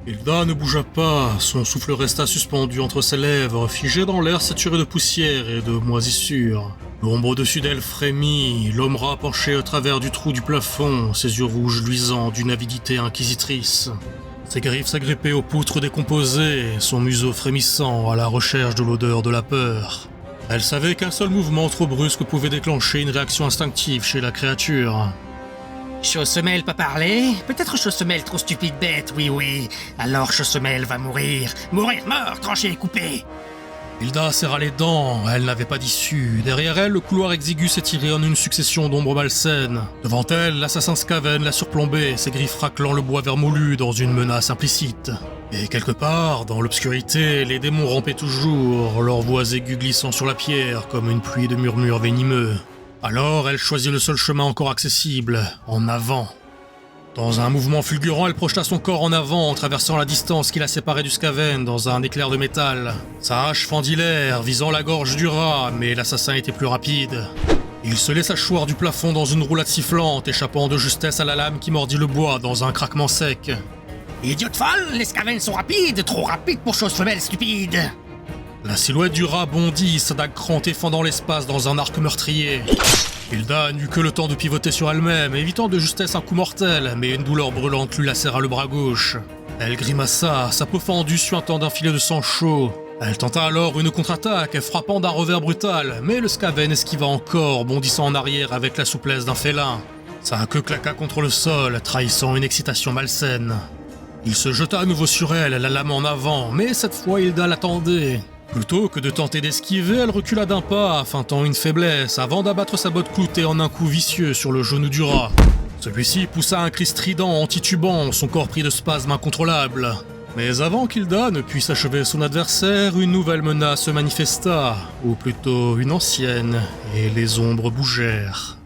Hilda ne bougea pas, son souffle resta suspendu entre ses lèvres, figé dans l'air saturé de poussière et de moisissure. L'ombre au-dessus d'elle frémit, l'homme rat penché au travers du trou du plafond, ses yeux rouges luisants d'une avidité inquisitrice. Ses griffes s'agrippaient aux poutres décomposées, son museau frémissant à la recherche de l'odeur de la peur. Elle savait qu'un seul mouvement trop brusque pouvait déclencher une réaction instinctive chez la créature. Chausemelle peut parler? Peut-être Chausemelle trop stupide bête, oui. Alors Chausemelle va mourir. Mourir, mort, tranché et coupé. Hilda serra les dents, elle n'avait pas d'issue. Derrière elle, le couloir exigu s'étirait en une succession d'ombres malsaines. Devant elle, l'assassin Skaven la surplombait, ses griffes raclant le bois vermoulu dans une menace implicite. Et quelque part, dans l'obscurité, les démons rampaient toujours, leurs voix aiguës glissant sur la pierre comme une pluie de murmures venimeux. Alors, elle choisit le seul chemin encore accessible, en avant. Dans un mouvement fulgurant, elle projeta son corps en avant, en traversant la distance qui la séparait du Skaven dans un éclair de métal. Sa hache fendit l'air, visant la gorge du rat, mais l'assassin était plus rapide. Il se laissa choir du plafond dans une roulade sifflante, échappant de justesse à la lame qui mordit le bois dans un craquement sec. Idiote folle, les Skaven sont rapides, trop rapides pour chose femelle stupide. La silhouette du rat bondit, sa dague crantée fendant l'espace dans un arc meurtrier. Hilda n'eut que le temps de pivoter sur elle-même, évitant de justesse un coup mortel, mais une douleur brûlante lui lacéra le bras gauche. Elle grimaça, sa peau fendue suintant d'un filet de sang chaud. Elle tenta alors une contre-attaque, frappant d'un revers brutal, mais le Skaven esquiva encore, bondissant en arrière avec la souplesse d'un félin. Sa queue claqua contre le sol, trahissant une excitation malsaine. Il se jeta à nouveau sur elle, la lame en avant, mais cette fois Hilda l'attendait. Plutôt que de tenter d'esquiver, elle recula d'un pas, feintant une faiblesse, avant d'abattre sa botte cloutée en un coup vicieux sur le genou du rat. Celui-ci poussa un cri strident en titubant, son corps pris de spasmes incontrôlables. Mais avant qu'Hilda ne puisse achever son adversaire, une nouvelle menace se manifesta, ou plutôt une ancienne, et les ombres bougèrent.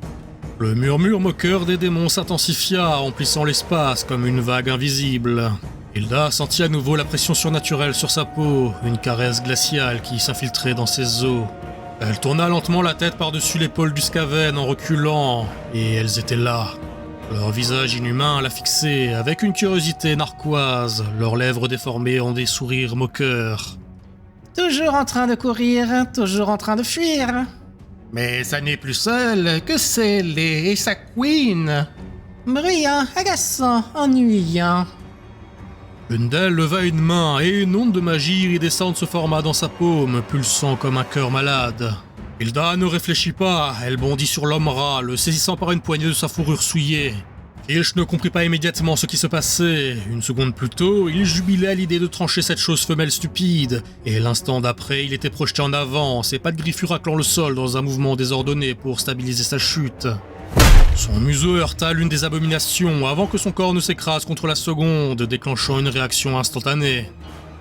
Le murmure moqueur des démons s'intensifia, emplissant l'espace comme une vague invisible. Hilda sentit à nouveau la pression surnaturelle sur sa peau, une caresse glaciale qui s'infiltrait dans ses os. Elle tourna lentement la tête par-dessus l'épaule du Skaven en reculant, et elles étaient là. Leur visage inhumain la fixait avec une curiosité narquoise, leurs lèvres déformées en des sourires moqueurs. Toujours en train de courir, toujours en train de fuir. Mais ça n'est plus seul que c'est et sa queen. Bruyant, agaçant, ennuyant. Une d'elles leva une main et une onde de magie iridescente se forma dans sa paume, pulsant comme un cœur malade. Hilda ne réfléchit pas, elle bondit sur l'homme rat, le saisissant par une poignée de sa fourrure souillée. Filch ne comprit pas immédiatement ce qui se passait. Une seconde plus tôt, il jubilait à l'idée de trancher cette chose femelle stupide, et l'instant d'après, il était projeté en avant, ses pattes griffures raclant le sol dans un mouvement désordonné pour stabiliser sa chute. Son museau heurta l'une des abominations avant que son corps ne s'écrase contre la seconde, déclenchant une réaction instantanée.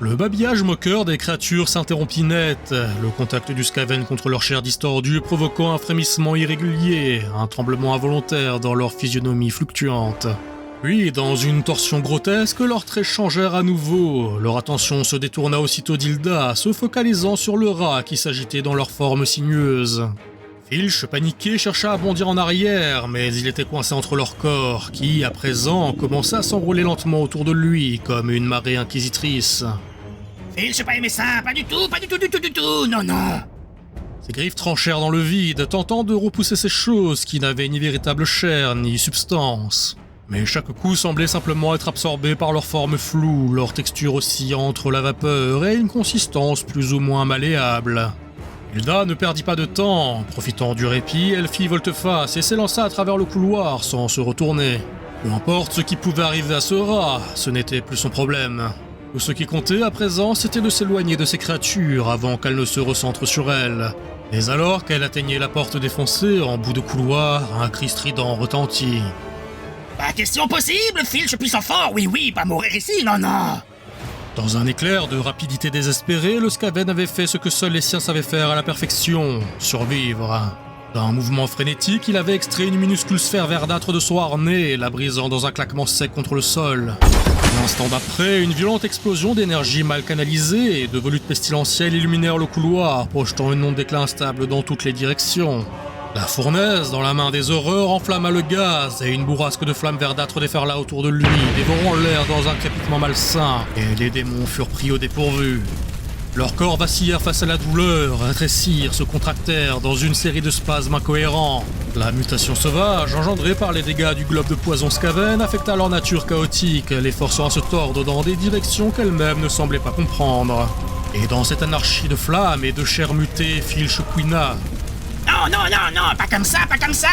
Le babillage moqueur des créatures s'interrompit net, le contact du Skaven contre leur chair distordue provoquant un frémissement irrégulier, un tremblement involontaire dans leur physionomie fluctuante. Puis, dans une torsion grotesque, leurs traits changèrent à nouveau, leur attention se détourna aussitôt d'Hilda, se focalisant sur le rat qui s'agitait dans leur forme sinueuse. Filch, paniqué, chercha à bondir en arrière, mais il était coincé entre leurs corps, qui, à présent, commençaient à s'enrouler lentement autour de lui, comme une marée inquisitrice. Filch, j'ai pas aimé ça, pas du tout, non. Ses griffes tranchèrent dans le vide, tentant de repousser ces choses qui n'avaient ni véritable chair, ni substance. Mais chaque coup semblait simplement être absorbé par leur forme floue, leur texture oscillant entre la vapeur et une consistance plus ou moins malléable. Hilda ne perdit pas de temps. Profitant du répit, elle fit volte-face et s'élança à travers le couloir sans se retourner. Peu importe ce qui pouvait arriver à ce rat, ce n'était plus son problème. Tout ce qui comptait à présent, c'était de s'éloigner de ces créatures avant qu'elles ne se recentrent sur elle. Mais alors qu'elle atteignait la porte défoncée, en bout de couloir, un cri strident retentit. Pas question possible, Filch puissant fort, oui, pas mourir ici, non. Dans un éclair de rapidité désespérée, le Skaven avait fait ce que seuls les siens savaient faire à la perfection, survivre. D'un mouvement frénétique, il avait extrait une minuscule sphère verdâtre de son harnais, la brisant dans un claquement sec contre le sol. L'instant d'après, une violente explosion d'énergie mal canalisée et de volutes pestilentielles illuminèrent le couloir, projetant une onde d'éclat instable dans toutes les directions. La fournaise, dans la main des horreurs, enflamma le gaz et une bourrasque de flammes verdâtres déferla autour de lui, dévorant l'air dans un crépitement malsain, et les démons furent pris au dépourvu. Leurs corps vacillèrent face à la douleur, rétrécirent, se contractèrent dans une série de spasmes incohérents. La mutation sauvage, engendrée par les dégâts du globe de poison Skaven, affecta leur nature chaotique, les forçant à se tordre dans des directions qu'elles-mêmes ne semblaient pas comprendre. Et dans cette anarchie de flammes et de chair mutée, Filch couina. Non, non, non, non, pas comme ça, pas comme ça!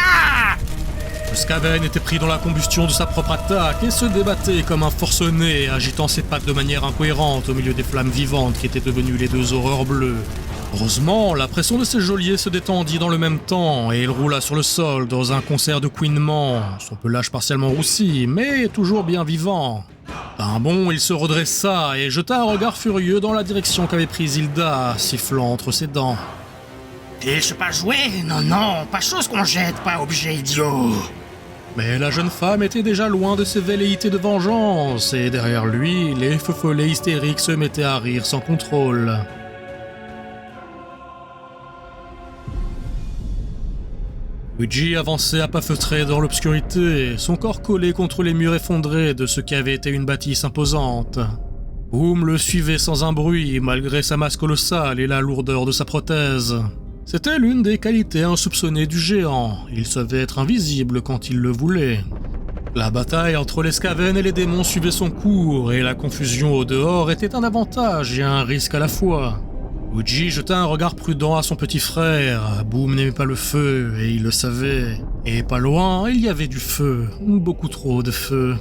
Le Skaven était pris dans la combustion de sa propre attaque et se débattait comme un forcené, agitant ses pattes de manière incohérente au milieu des flammes vivantes qui étaient devenues les deux horreurs bleues. Heureusement, la pression de ses geôliers se détendit dans le même temps et il roula sur le sol dans un concert de couinements, son pelage partiellement roussi, mais toujours bien vivant. D'un bond, il se redressa et jeta un regard furieux dans la direction qu'avait prise Hilda, sifflant entre ses dents. Filch, pas jouer? Non, non, pas chose qu'on jette, pas objet idiot. Mais la jeune femme était déjà loin de ses velléités de vengeance, et derrière lui, les feux follets hystériques se mettaient à rire sans contrôle. Luigi avançait à pas feutrés dans l'obscurité, son corps collé contre les murs effondrés de ce qui avait été une bâtisse imposante. Boom le suivait sans un bruit, malgré sa masse colossale et la lourdeur de sa prothèse. C'était l'une des qualités insoupçonnées du géant, il savait être invisible quand il le voulait. La bataille entre les Skaven et les démons suivait son cours, et la confusion au dehors était un avantage et un risque à la fois. Luigi jeta un regard prudent à son petit frère, Boom n'aimait pas le feu, et il le savait. Et pas loin, il y avait du feu, beaucoup trop de feu.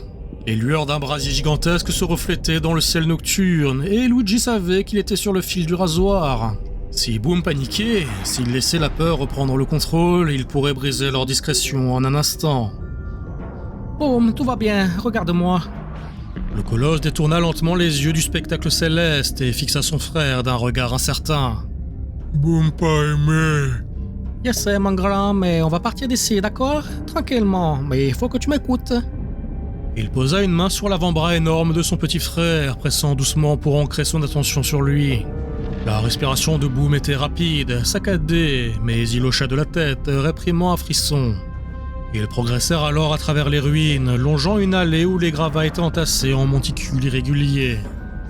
Les lueurs d'un brasier gigantesque se reflétaient dans le ciel nocturne, et Luigi savait qu'il était sur le fil du rasoir. Si Boom paniquait, s'il laissait la peur reprendre le contrôle, il pourrait briser leur discrétion en un instant. Boom, tout va bien, regarde-moi. Le colosse détourna lentement les yeux du spectacle céleste et fixa son frère d'un regard incertain. Boom pas aimé. Je sais, mon grand, mais on va partir d'ici, d'accord? Tranquillement, mais il faut que tu m'écoutes. Il posa une main sur l'avant-bras énorme de son petit frère, pressant doucement pour ancrer son attention sur lui. La respiration de Boom était rapide, saccadée, mais il hocha de la tête, réprimant un frisson. Ils progressèrent alors à travers les ruines, longeant une allée où les gravats étaient entassés en monticules irréguliers.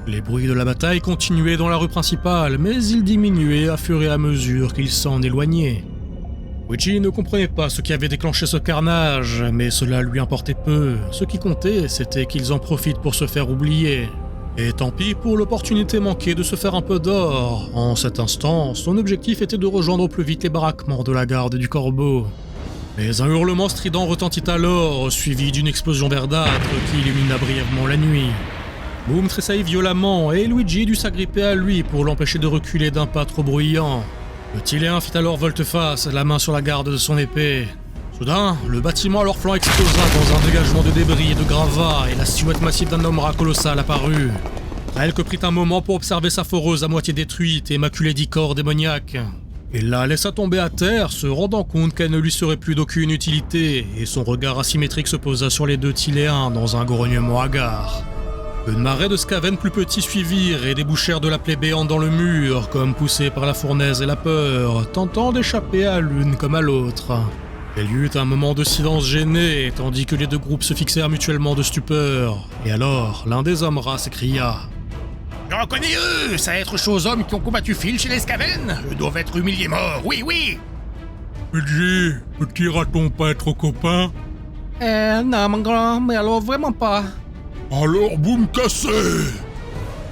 Les bruits de la bataille continuaient dans la rue principale, mais ils diminuaient à fur et à mesure qu'ils s'en éloignaient. Luigi ne comprenait pas ce qui avait déclenché ce carnage, mais cela lui importait peu. Ce qui comptait, c'était qu'ils en profitent pour se faire oublier. Et tant pis pour l'opportunité manquée de se faire un peu d'or. En cet instant, son objectif était de rejoindre au plus vite les baraquements de la garde du Corbeau. Mais un hurlement strident retentit alors, suivi d'une explosion verdâtre qui illumina brièvement la nuit. Boom tressaillit violemment et Luigi dut s'agripper à lui pour l'empêcher de reculer d'un pas trop bruyant. Le Tiléen fit alors volte-face, la main sur la garde de son épée. Soudain, le bâtiment à leur flanc explosa dans un dégagement de débris et de gravats et la silhouette massive d'un homme rat colossal apparut. Relk prit un moment pour observer sa foreuse à moitié détruite et maculée d'icors démoniaques. Il la laissa tomber à terre, se rendant compte qu'elle ne lui serait plus d'aucune utilité, et son regard asymétrique se posa sur les deux Tiléens dans un grognement hagard. Une marée de Skaven plus petits suivirent et débouchèrent de la plaie béante dans le mur, comme poussés par la fournaise et la peur, tentant d'échapper à l'une comme à l'autre. Il y eut un moment de silence gêné, tandis que les deux groupes se fixèrent mutuellement de stupeur. Et alors, l'un des hommes rats s'écria. « Je reconnais eux, ça être chose hommes qui ont combattu Filch chez les Skaven. Eux doivent être humiliés morts, oui, oui !» Luigi, petit raton pas être copain? Non, mon grand, mais alors vraiment pas. Alors Boom cassé!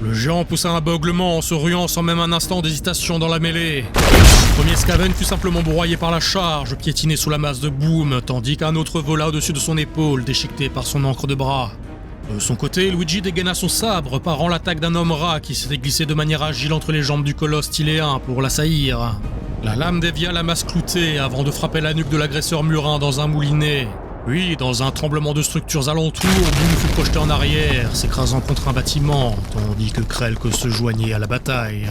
Le géant poussa un beuglement en se ruant sans même un instant d'hésitation dans la mêlée. Le premier Skaven fut simplement broyé par la charge, piétiné sous la masse de Boom, tandis qu'un autre vola au-dessus de son épaule, déchiqueté par son encre de bras. De son côté, Luigi dégaina son sabre, parant l'attaque d'un homme rat qui s'était glissé de manière agile entre les jambes du colosse tiléen pour l'assaillir. La lame dévia la masse cloutée avant de frapper la nuque de l'agresseur murin dans un moulinet. Puis, dans un tremblement de structures alentour, Boom fut projeté en arrière, s'écrasant contre un bâtiment, tandis que Relk se joignait à la bataille.